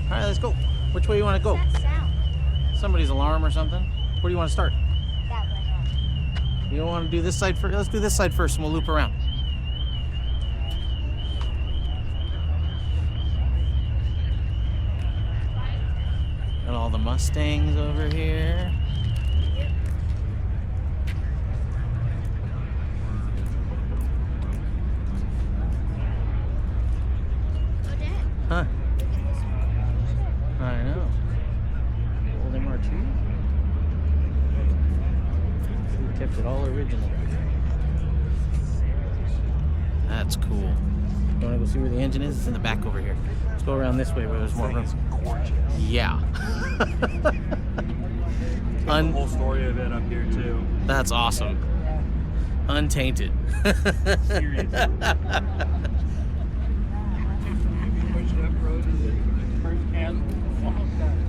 All right, let's go. Which way you want to go? What's that sound? Somebody's alarm or something? Where do you want to start? That way. You don't want to do this side first? Let's do this side first and we'll loop around. Got all the Mustangs over here. Yep. Oh, Dad. Huh? Look at this one. I know. Old MR2. We kept it all original. That's cool. You want to go see where the engine is? It's in the back over here. Let's go around this way where there's more room. Gorgeous. Yeah. The whole story of it up here too. That's awesome. Untainted. Seriously.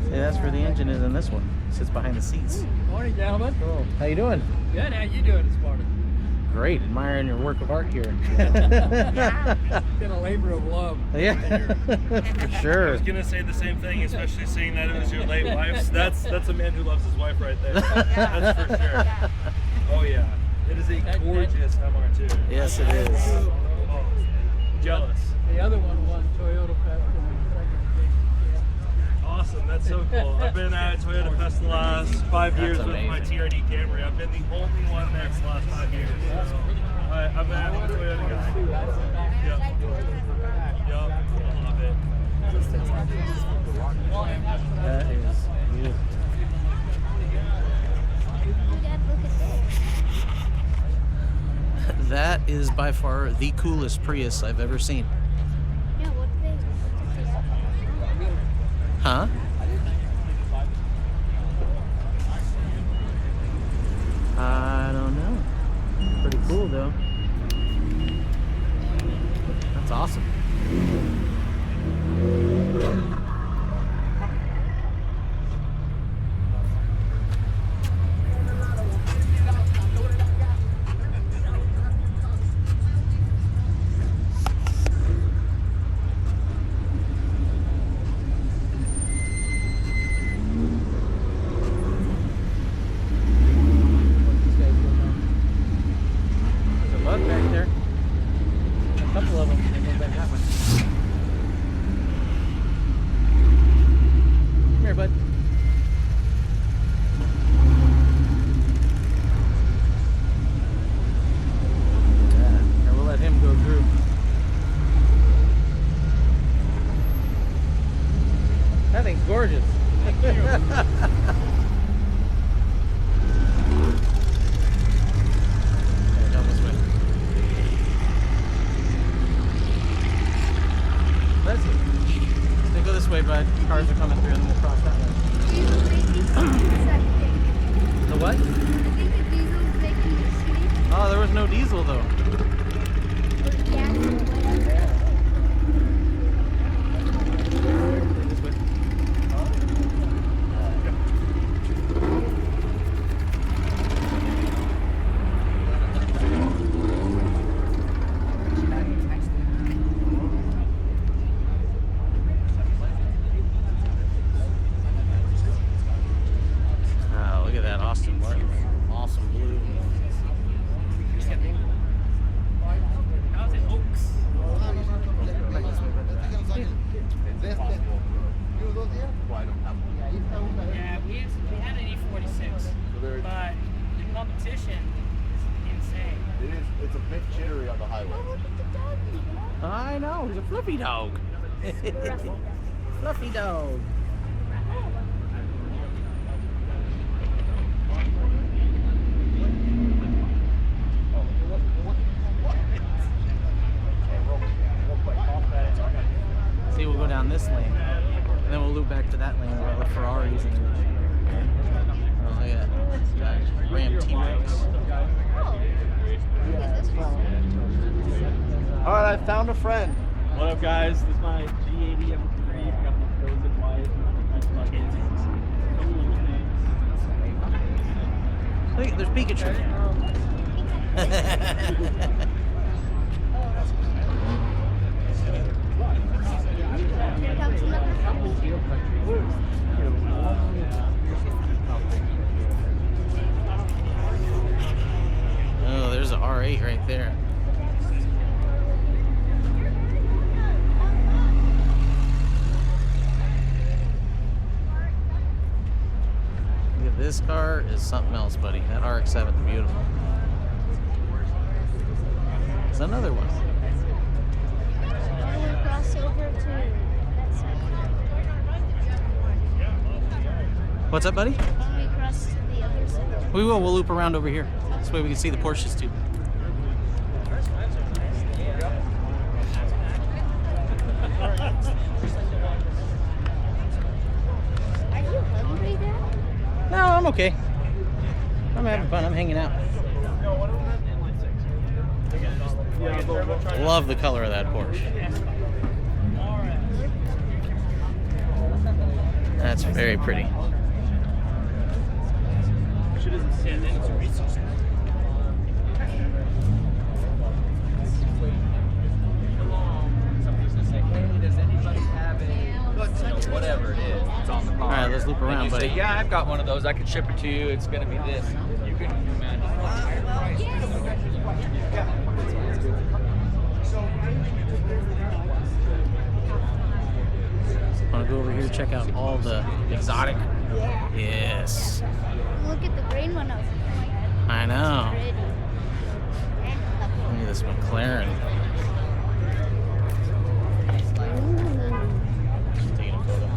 See, that's where the engine is in this one. It sits behind the seats. Morning, gentlemen. Cool. How you doing? Good. How you doing this morning? Great. Admiring your work of art here. It's been a labor of love. Yeah. For I sure. was gonna say the same thing, especially seeing that it was your late wife's. That's a man who loves his wife right there. That's for sure. Oh yeah. It is a gorgeous MR2. Yes, it is. Oh, jealous. The other one won Toyota Fest in the second. Awesome, that's so cool. I've been at Toyota Fest the last 5 years with my amazing. TRD Camry. I've been the only one there for the last 5 years. So I'm a Toyota guy. Yep. Yep. I love it. That is beautiful. Oh, Dad, look at this. That is by far the coolest Prius I've ever seen. Yeah, what do they? Huh? I don't know. Pretty cool though. That's awesome. There's a bug back there. A couple of them. They go back that way. Come here, bud. Yeah. Here, we'll let him go through. That thing's gorgeous. Okay, down this way. Let's see. They go this way, bud. Cars are coming through and then we'll cross that way. Diesel's making the streets, I think. The what? I think the diesel's making the streets. Oh, there was no diesel though. Or gas or whatever. This way. Oh, look at that Austin Martin. Awesome blue. How's it, Oaks? Yeah, we had an E46, but the competition is insane. It's a bit jittery on the highway. Oh, look at the doggy, Dad. I know, he's a fluffy dog. Fluffy dog. See, we'll go down this lane, and then we'll loop back to that lane where all the Ferraris and everything. Oh, look at that. Ram T-Rex. All right, I found a friend. What up, guys? This is my G80 M3. Got the frozen white. Look, there's Pikachu. Here comes another. Oh, there's an R8 right there. Look at this car is something else, buddy. That RX-7 is beautiful. There's another one. We'll cross over to that side. What's up, buddy? We cross to the other side. We will. We'll loop around over here. This way we can see the Porsches too. Are you hungry, Dad? No, I'm okay. I'm having fun. I'm hanging out. Love the color of that Porsche. That's very pretty. Whatever it is, it's on the car. All right, let's loop around, And you buddy. say, yeah, I've got one of those. I can ship it to you. It's going to be this. You can imagine. Want to go over here to check out all the exotic? Yeah. Yes. Look at the green one over there. I know. Pretty. And Look at this McLaren. Just taking a photo.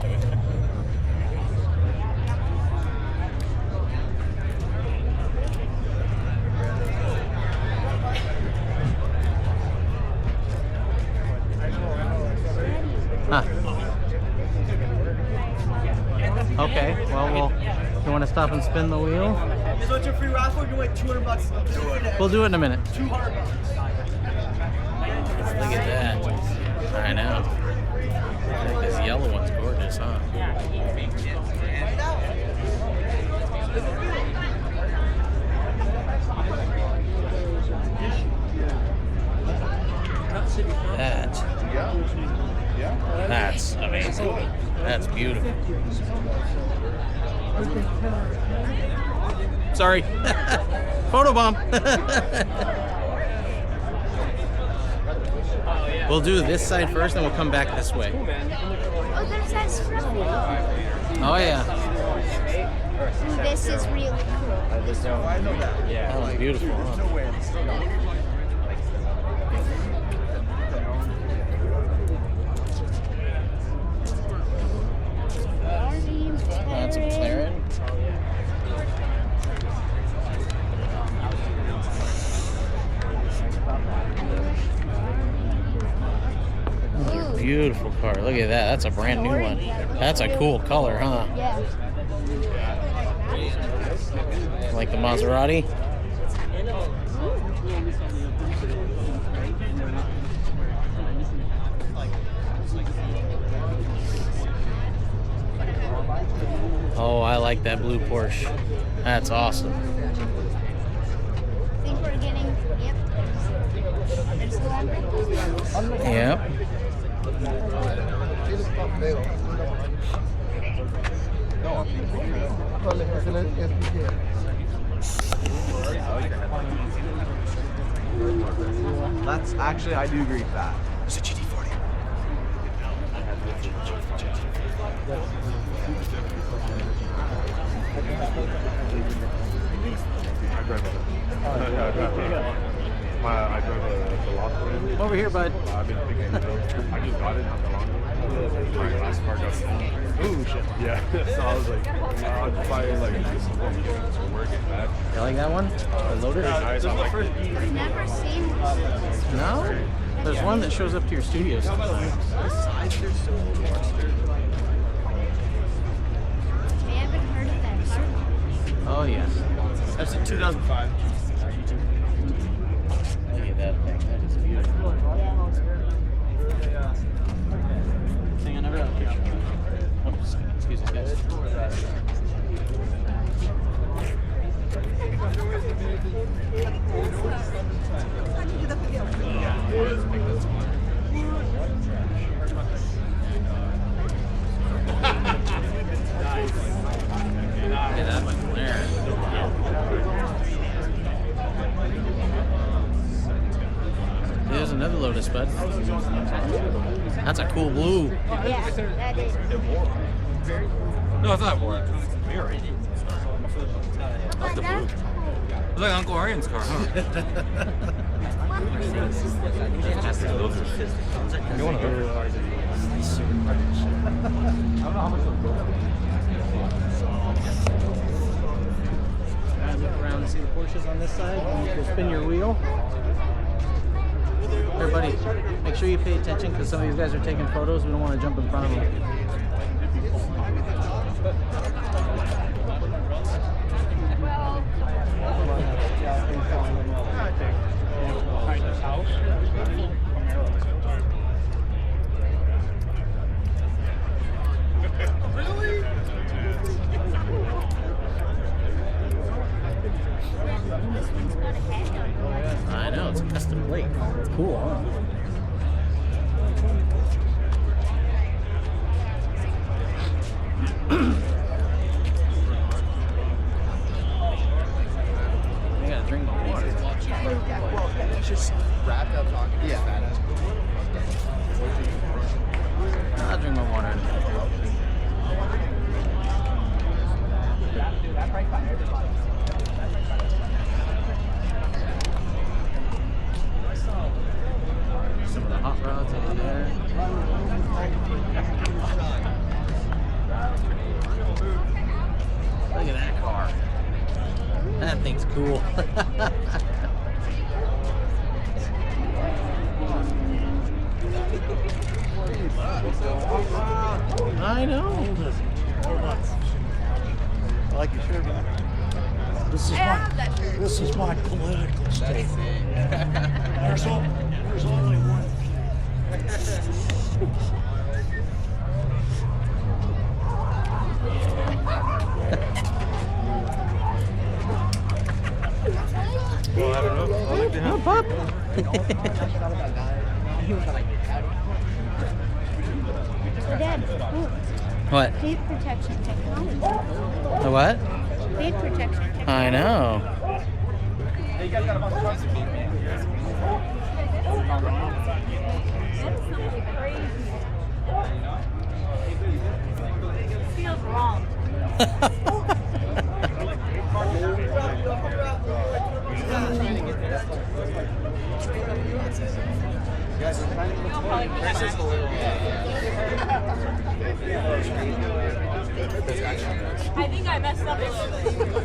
Huh. Okay, well, you want to stop and spin the wheel? This one's your free raffle. You win $200. We'll do it in a minute. $200. Look at that. I know. This yellow one's gorgeous, huh? That's amazing. That's beautiful. Sorry. Photobomb. We'll do this side first, then we'll come back this way. oh, there's that scruffy. Oh, yeah. This is really cool. This one. That was beautiful, huh? That's a McLaren. Ooh. Beautiful car. Look at that. That's a brand new one. That's a cool color, huh? Yeah. Like the Maserati. Oh, I like that blue Porsche. That's awesome. I think we're getting, yep. There's the Lamborghini. Yep. That's actually, I do agree with that. It's a GT40. I drove a Velocity. Over here, bud. I've been thinking, I just got it not that long ago. My last car got stolen. Ooh, shit. Yeah, so I was like, I'll just buy like just some more kids for work and back. You like that one? The Lotus? Nice, I like it. I've never seen this. No? There's one that shows up to your studio sometimes. I haven't heard of that car. Oh, yes. That's a 2005. Look at that thing. That is beautiful. Thing I never got a picture of. Oops. Excuse me, guys. this, bud. That's a cool blue. Yeah, that is. No, it's not for it. That's the blue. It's like Uncle Arian's car, huh? You want to Look around and see the Porsches on this side. And you can spin your wheel. Here, buddy, make sure you pay attention because some of you guys are taking photos. We don't want to jump in front of them. I know, it's a custom plate. It's cool, huh? I gotta drink my water. It's just wrapped up talking to this badass. I'll drink my water in a minute. Some of the hot rods over there. Look at that car. That thing's cool. I know. I like your shirt, man. This is my political statement. There's only one. Well, I don't know. I like to have Dad, ooh, What? paint protection technology. The what? Paint protection technology. I know. Feels wrong. I think I messed up a little bit.